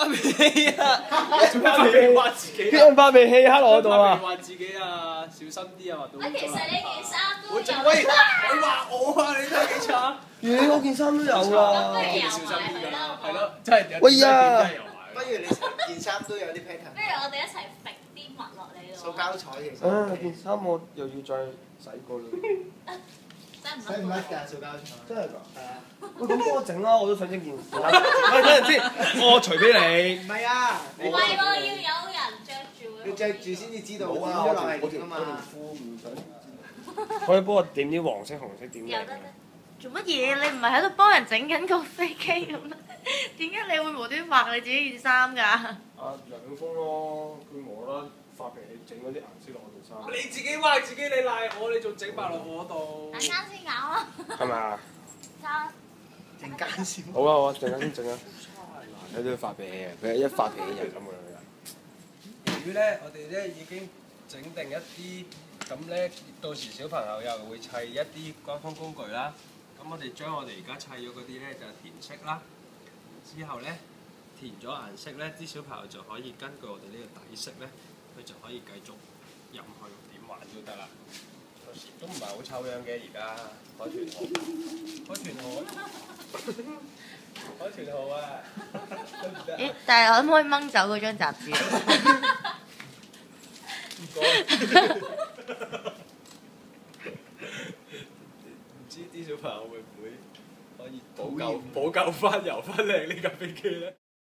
發脾氣啊！做咩發脾氣話自己？邊人發脾氣喺我度啊？話自己啊，小心啲啊，話到。其實你件衫都有。喂，你話我啊，你睇幾慘？你嗰件衫都有啊！咁小心啲㗎啦，係咯，不真係。喂呀！不如你成件衫都有啲 pattern。如我哋一齊揈啲襪落你度。塑膠彩其實。件衫我又要再洗過啦。洗唔甩㗎塑膠彩。真係㗎？係啊。喂，咁幫我整啦，我都想整件衫。喂，等陣先，我除俾你。唔係啊。唔係喎，要有人着住喎。要着住先至知道冇啊！點咗落係我點啊嘛。條褲唔想。可以幫我點啲黃色、紅色點嚟？做乜嘢？你唔係喺度幫人整緊個飛機咁咩？點解你會無端畫你自己件衫㗎？阿梁永峰咯，佢無啦啦發脾氣整嗰啲顏色落我件衫。你自己話自己，你賴我，你仲整埋落我度。等間先咬啊！係咪啊？陣間先。好啊好啊，陣間先整啊！佢都要發脾氣啊！佢一發脾氣就係咁㗎啦。由於咧，我哋咧已經整定一啲，咁咧到時小朋友又會砌一啲交通工具啦。咁我哋將我哋而家砌咗嗰啲咧就填色啦。之後咧填咗顏色咧，啲小朋友就可以根據我哋呢個底色咧，佢就可以繼續入去點玩都得啦。有時都唔係好醜樣嘅而家，海豚號，海豚號，海豚號啊！咦？但係可唔可以掹走嗰張雜誌？唔該。唔知啲小朋友會唔會可以補救翻、游翻靚呢架飛機咧？